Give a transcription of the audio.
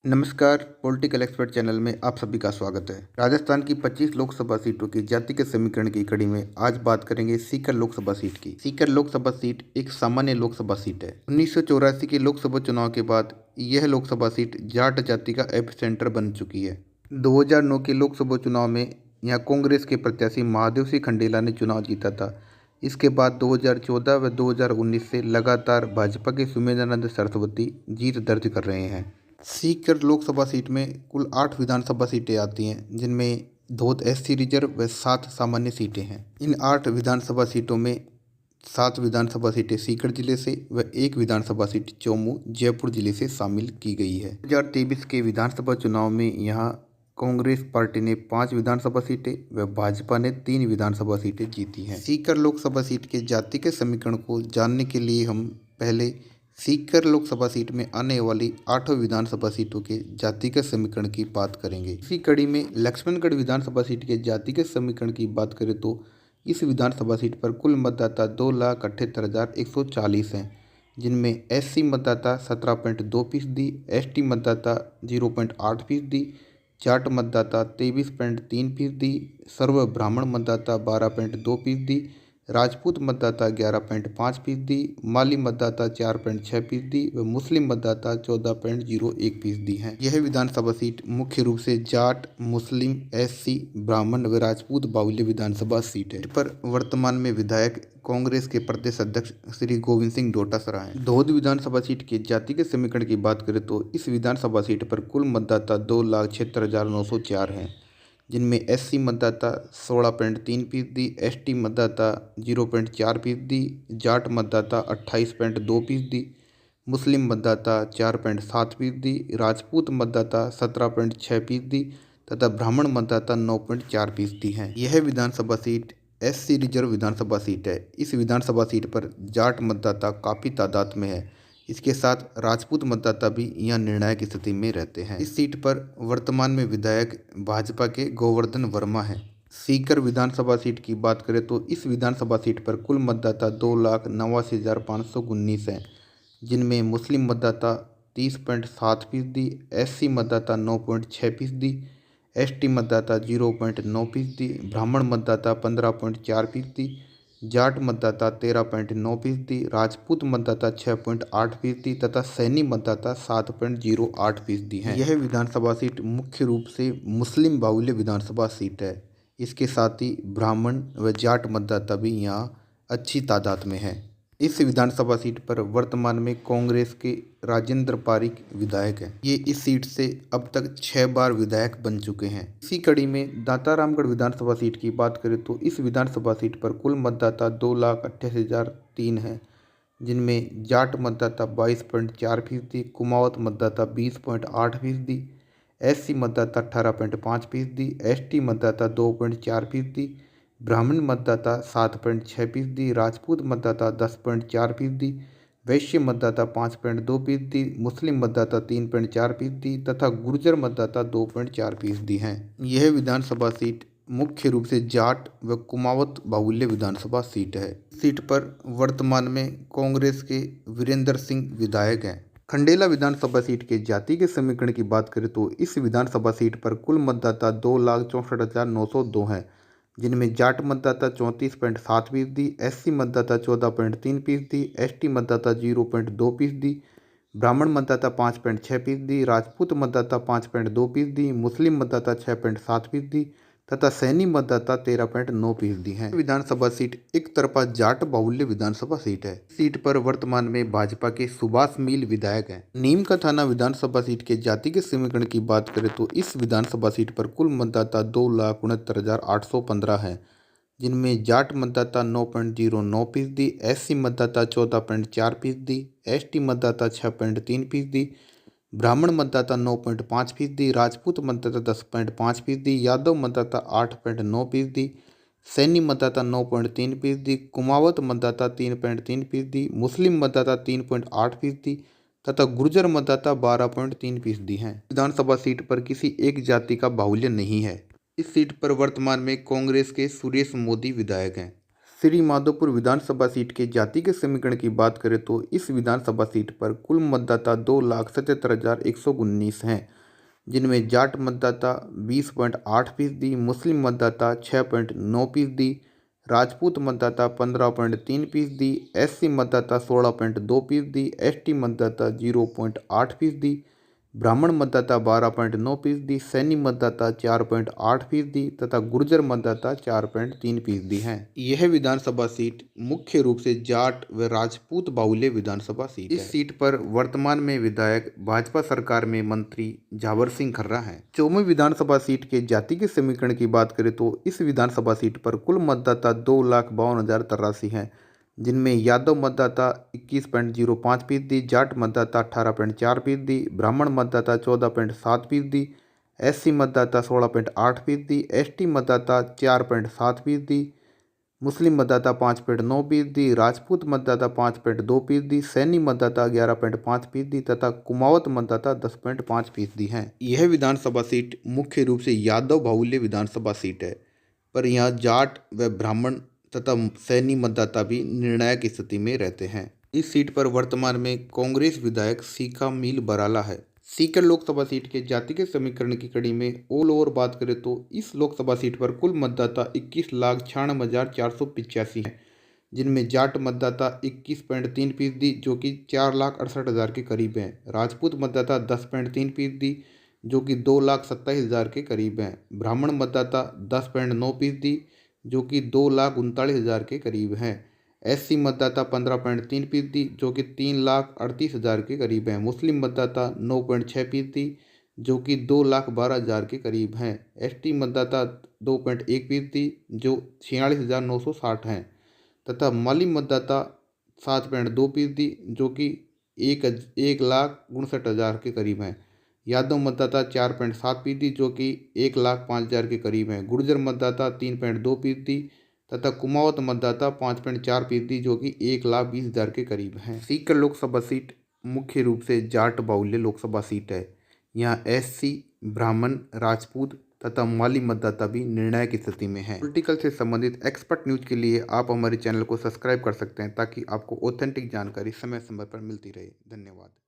नमस्कार। Political expert channel में आप सभी का स्वागत है। राजस्थान की 25 लोकसभा सीटों की जातिगत समीकरण की कड़ी में आज बात करेंगे सीकर लोकसभा सीट की। सीकर लोकसभा सीट एक सामान्य लोकसभा सीट है। 1984 के लोकसभा चुनाव के बाद यह लोकसभा सीट जाट जाति का एपिसेंटर बन चुकी है। 2009 के लोकसभा चुनाव में यहाँ कांग्रेस के प्रत्याशी महादेव सिंह खंडेला ने चुनाव जीता था। इसके बाद 2014 व 2019 से लगातार भाजपा के सुमेधानंद सरस्वती जीत दर्ज कर रहे हैं। सीकर लोकसभा सीट में कुल 8 विधानसभा सीटें आती हैं, जिनमें 2 एससी रिजर्व व 7 सामान्य सीटें हैं। इन 8 विधानसभा सीटों में 7 विधानसभा सीटें सीकर जिले से व 1 विधानसभा सीट चौमू जयपुर जिले से शामिल की गई है। 2023 के विधानसभा चुनाव में यहाँ कांग्रेस पार्टी ने 5 विधानसभा सीटें व भाजपा ने 3 विधानसभा सीटें जीती हैं। सीकर लोकसभा सीट के जाति के समीकरण को जानने के लिए हम पहले सीकर लोकसभा सीट में आने वाली 8 विधानसभा सीटों के जातिगत समीकरण की बात करेंगे। इसी कड़ी में लक्ष्मणगढ़ विधानसभा सीट के जातिगत समीकरण की बात करें तो इस विधानसभा सीट पर कुल मतदाता 2,78,140 हैं, जिनमें एससी मतदाता 17.2%, एसटी मतदाता 0.8%, जाट मतदाता 23.3%, सर्व ब्राह्मण मतदाता 12.2%, राजपूत मतदाता 11.5%, माली मतदाता 4.6% व मुस्लिम मतदाता 14.01% हैं। यह विधानसभा सीट मुख्य रूप से जाट, मुस्लिम, एससी, ब्राह्मण व राजपूत बाहुल्य विधानसभा सीट है। इस पर वर्तमान में विधायक कांग्रेस के प्रदेश अध्यक्ष श्री गोविंद सिंह डोटासरा हैं। धौद विधानसभा सीट के जातिगत समीकरण की बात करें तो इस विधानसभा सीट पर कुल मतदाता 2,76,904 हैं, जिनमें एससी मतदाता 16.3%, एसटी मतदाता 0.4%, जाट मतदाता 28.2%, मुस्लिम मतदाता 4.7%, राजपूत मतदाता 17.6% तथा ब्राह्मण मतदाता 9.4% हैं। यह विधानसभा सीट एससी रिजर्व विधानसभा सीट है। इस विधानसभा सीट पर जाट मतदाता काफ़ी तादाद में है। इसके साथ राजपूत मतदाता भी यहाँ निर्णायक स्थिति में रहते हैं। इस सीट पर वर्तमान में विधायक भाजपा के गोवर्धन वर्मा हैं। सीकर विधानसभा सीट की बात करें तो इस विधानसभा सीट पर कुल मतदाता 2,89,519 हैं, जिनमें मुस्लिम मतदाता 30.7%, एससी मतदाता 9.6%, एसटी मतदाता 0.9%, ब्राह्मण मतदाता 15.4%, जाट मतदाता 13.9%, राजपूत मतदाता 6.8% तथा सैनी मतदाता 7.08% हैं। यह विधानसभा सीट मुख्य रूप से मुस्लिम बाहुल्य विधानसभा सीट है। इसके साथ ही ब्राह्मण व जाट मतदाता भी यहाँ अच्छी तादाद में हैं। इस विधानसभा सीट पर वर्तमान में कांग्रेस के राजेंद्र पारीक विधायक हैं। ये इस सीट से अब तक 6 बार विधायक बन चुके हैं। इसी कड़ी में दातारामगढ़ विधानसभा सीट की बात करें तो इस विधानसभा सीट पर कुल मतदाता 2,88,003 हैं, जिनमें जाट मतदाता 22.4%, कुमावत मतदाता 20.8%, एससी मतदाता 18.5%, एसटी मतदाता 2.4%, ब्राह्मण मतदाता 7.6%, राजपूत मतदाता 10.4%, वैश्य मतदाता 5.2%, मुस्लिम मतदाता 3.4% तथा गुर्जर मतदाता 2.4% हैं। यह विधानसभा सीट मुख्य रूप से जाट व कुमावत बाहुल्य विधानसभा सीट है। सीट पर वर्तमान में कांग्रेस के वीरेंद्र सिंह विधायक हैं। खंडेला विधानसभा सीट के जाति के समीकरण की बात करें तो इस विधानसभा सीट पर कुल मतदाता 2,64,902 हैं, जिनमें जाट मतदाता 34.7%, एससी मतदाता 14.3%, एसटी मतदाता 0.2%, ब्राह्मण मतदाता 5.6%, राजपूत मतदाता 5.2%, मुस्लिम मतदाता 6.7% तथा सैनी मतदाता 13.9% हैं। विधानसभा सीट एक तरफा जाट बाहुल्य विधानसभा सीट है। सीट पर वर्तमान में भाजपा के सुभाष मील विधायक हैं। नीम का थाना विधानसभा सीट के जाति के समीकरण की बात करें तो इस विधानसभा सीट पर कुल मतदाता 2,69,815 हैं, जिनमें जाट मतदाता 9.09%, एससी मतदाता 14.4%, एसटी मतदाता 6.3%, ब्राह्मण मतदाता 9.5%, राजपूत मतदाता 10.5%, यादव मतदाता 8.9%, सैनी मतदाता 9.3%, कुमावत मतदाता 3.3%, मुस्लिम मतदाता 3.8% तथा गुर्जर मतदाता 12.3% हैं। विधानसभा सीट पर किसी एक जाति का बाहुल्य नहीं है। इस सीट पर वर्तमान में कांग्रेस के सुरेश मोदी विधायक हैं। श्री माधोपुर विधानसभा सीट के जाति के समीकरण की बात करें तो इस विधानसभा सीट पर कुल मतदाता 2,77,119 हैं, जिनमें जाट मतदाता 20.8%, मुस्लिम मतदाता 6.9%, राजपूत मतदाता 15.3%, एससी मतदाता 16.2%, एसटी मतदाता 0.8%, ब्राह्मण मतदाता 12.9%, सैनी मतदाता 4.8% तथा गुर्जर मतदाता 4.3% हैं। यह विधानसभा सीट मुख्य रूप से जाट व राजपूत बाहुल्य विधानसभा सीट है। इस सीट पर वर्तमान में विधायक भाजपा सरकार में मंत्री जावर सिंह खर्रा हैं। 24वीं विधानसभा सीट के जाति के समीकरण की बात करें तो इस विधानसभा सीट पर कुल मतदाता 2,52,083 हैं, जिनमें यादव मतदाता 21.05%, जाट मतदाता 18.4%, ब्राह्मण मतदाता 14.7%, एससी मतदाता 16.8%, एसटी मतदाता 4.7%, मुस्लिम मतदाता 5.9%, राजपूत मतदाता 5.2%, सैनी मतदाता 11.5% तथा कुमावत मतदाता 10.5% हैं। यह विधानसभा सीट मुख्य रूप से यादव बाहुल्य विधानसभा सीट है, पर यहाँ जाट व ब्राह्मण तथा सैनी मतदाता भी निर्णायक स्थिति में रहते हैं। इस सीट पर वर्तमान में कांग्रेस विधायक सीका मील बराला है। सीकर लोकसभा सीट के जाति के समीकरण की कड़ी में ऑल ओवर बात करें तो इस लोकसभा सीट पर कुल मतदाता 21,96,485 हैं, जिनमें जाट मतदाता 21.3% जो कि 4,68,000 के करीब हैं, राजपूत मतदाता 10.3% जो कि 2,27,000 के करीब हैं, ब्राह्मण मतदाता 10.9% जो कि 2,39,000 के करीब हैं, एससी मतदाता 15.3% जो कि 3,38,000 के करीब हैं, मुस्लिम मतदाता 9.6% जो कि 2,12,000 के करीब हैं, एसटी मतदाता 2.1% जो 46,960 हैं तथा माली मतदाता 7.2% जो कि 1,59,000 के करीब हैं, यादव मतदाता 4.7% जो कि 1,05,000 के करीब हैं, गुर्जर मतदाता 3.2% तथा कुमावत मतदाता 5.4% जो कि 1,20,000 के करीब हैं। सीकर लोकसभा सीट मुख्य रूप से जाट बाहुल्य लोकसभा सीट है। यहाँ एससी, ब्राह्मण, राजपूत तथा माली मतदाता भी निर्णायक स्थिति में हैं। पॉलिटिकल से संबंधित एक्सपर्ट न्यूज के लिए आप हमारे चैनल को सब्सक्राइब कर सकते हैं ताकि आपको ऑथेंटिक जानकारी समय समय पर मिलती रहे। धन्यवाद।